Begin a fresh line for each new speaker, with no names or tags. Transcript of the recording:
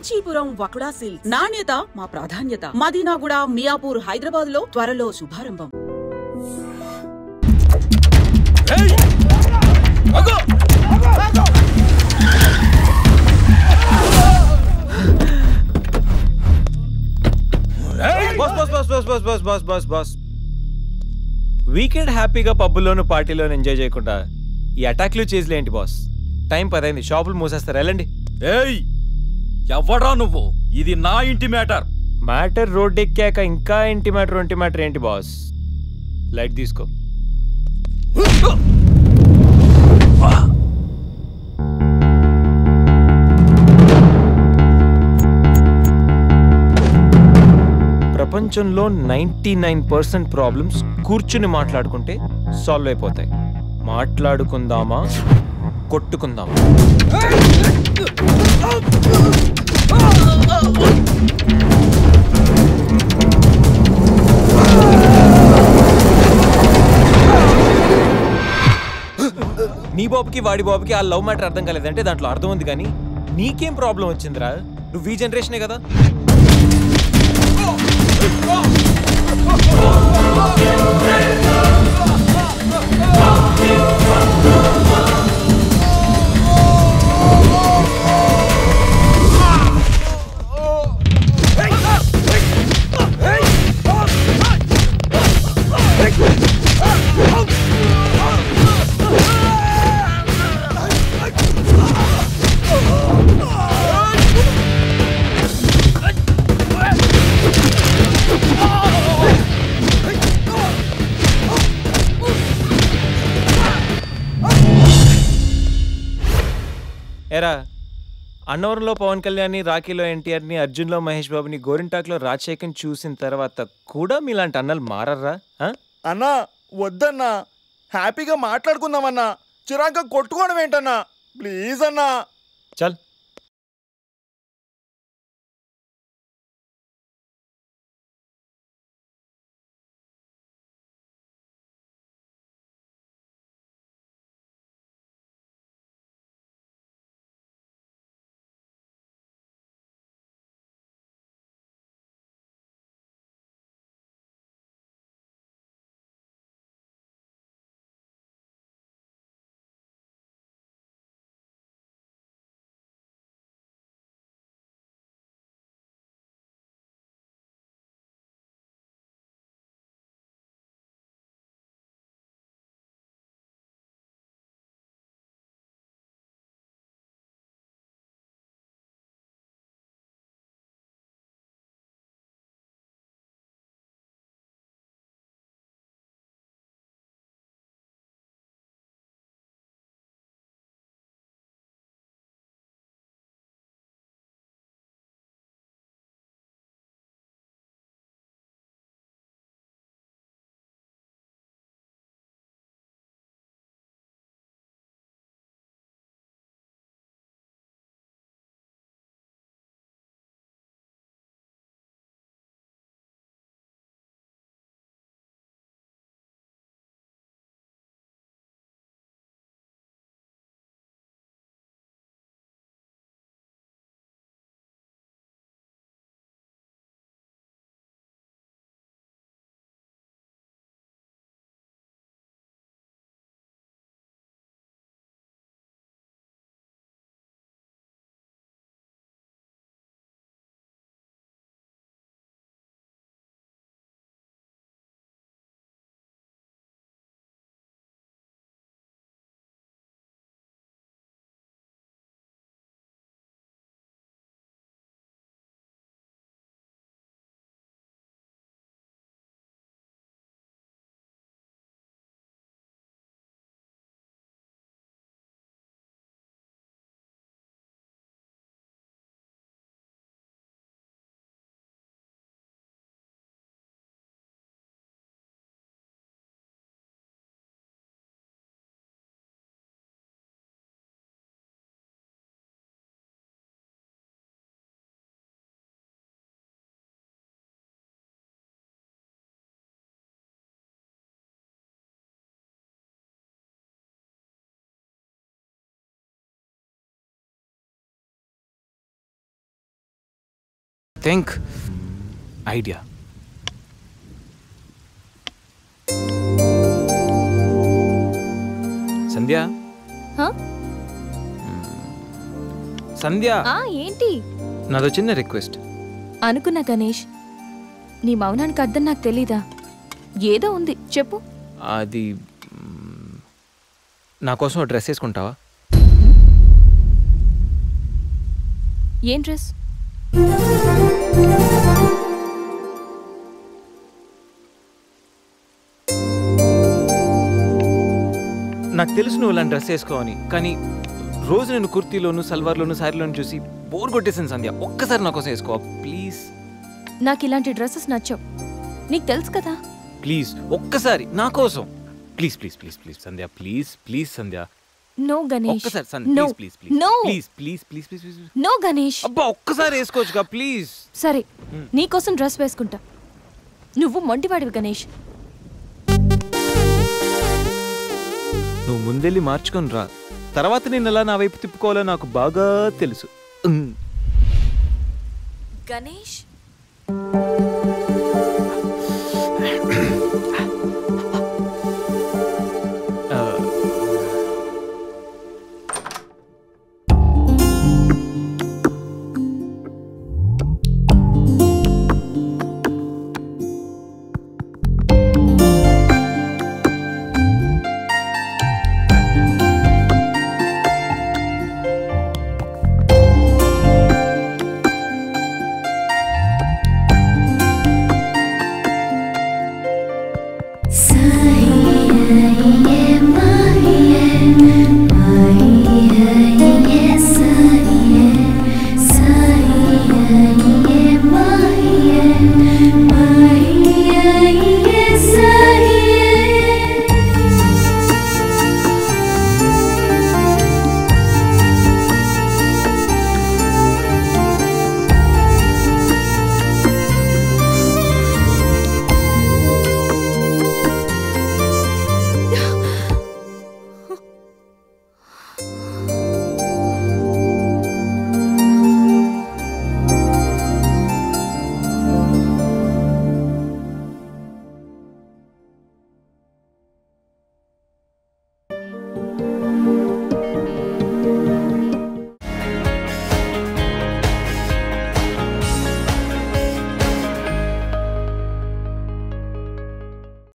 Kanchipuram వకుడా silks నాణ్యత మా ప్రాధాన్యత. మదీనాగూడ, మియాపూర్, హైదరాబాద్ లో త్వరలో శుభారంభం.
వీకెండ్ హ్యాపీగా పబ్బుల్లోను పార్టీలోను ఎంజాయ్ చేయకుండా ఈ అటాక్లు చేజ్లు ఏంటి బాస్? టైం 10 అయింది, షాపులు మూసేస్తారు, వెళ్ళండి.
ఏయ్ ఎవడ్రా నువ్వు? ఇది నా ఇంటి మ్యాటర్.
మ్యాటర్ రోడ్ ఎక్కాక ఇంకా ఇంటి మ్యాటర్ ఏంటి బాస్? లైట్ తీసుకో. ప్రపంచంలో 99% ప్రాబ్లమ్స్ కూర్చుని మాట్లాడుకుంటే సాల్వ్ అయిపోతాయి. మాట్లాడుకుందామా, కొట్టుకుందామా? నీ బాబుకి వాడి బాబుకి ఆ లవ్ మ్యాటర్ అర్థం కాలేదంటే దాంట్లో అర్థం ఉంది, కానీ నీకేం ప్రాబ్లం వచ్చిందిరా? నువ్వు ఈ జనరేషనే కదా. ఎరా, అన్నవరంలో పవన్ కళ్యాణ్ని, రాఖీలో ఎన్టీఆర్ని, అర్జున్లో మహేష్ బాబుని, గోరింటాక్లో రాజశేఖర్ని చూసిన తర్వాత కూడా మీలాంటి అన్నలు మారర్రా?
అన్నా వద్దన్నా, హ్యాపీగా మాట్లాడుకుందామన్నా, చిరాగ్గా కొట్టుకోవడం ఏంటన్నా? ప్లీజ్ అన్నా.
చల్. Think idea. సంధ్య,
హా?
సంధ్య,
ఏంటి?
నాదో చిన్న రిక్వెస్ట్.
అనుకున్నా గణేష్, నీ మౌనానికి అర్థం నాకు తెలీదా? ఏదో ఉంది, చెప్పు.
అది నా కోసం డ్రెస్ వేసుకుంటావా?
ఏం డ్రెస్?
నాకు తెలుసు నువ్వు ఇలాంటి డ్రెస్ వేసుకోవని, కానీ రోజు నేను కుర్తీలోను సల్వార్లోను శారీలోను చూసి బోర్ కొట్టేసాను సంధ్య. ఒక్కసారి నా కోసం వేసుకోవా ప్లీజ్?
నాకు ఇలాంటి డ్రెస్సెస్ నచ్చవు, నీకు తెలుసు కదా.
ప్లీజ్ ఒక్కసారి నా కోసం. Please please please please Sandhya, please please Sandhya.
No Ganesh,
ఒక్కసారి Sandhya,
no,
please please
no,
please please please please please.
No Ganesh.
అబ్బా ఒక్కసారి వేసుకోవచ్చుగా ప్లీజ్.
సరే, నీకోసం డ్రెస్ వేసుకుంటా. నువ్వు మొండివాడివి గణేష్.
నువ్వు ముందెళ్ళి మార్చుకొని రా, తర్వాత నేను ఎలా నా వైపు తిప్పుకోవాలో నాకు బాగా తెలుసు.
గణేష్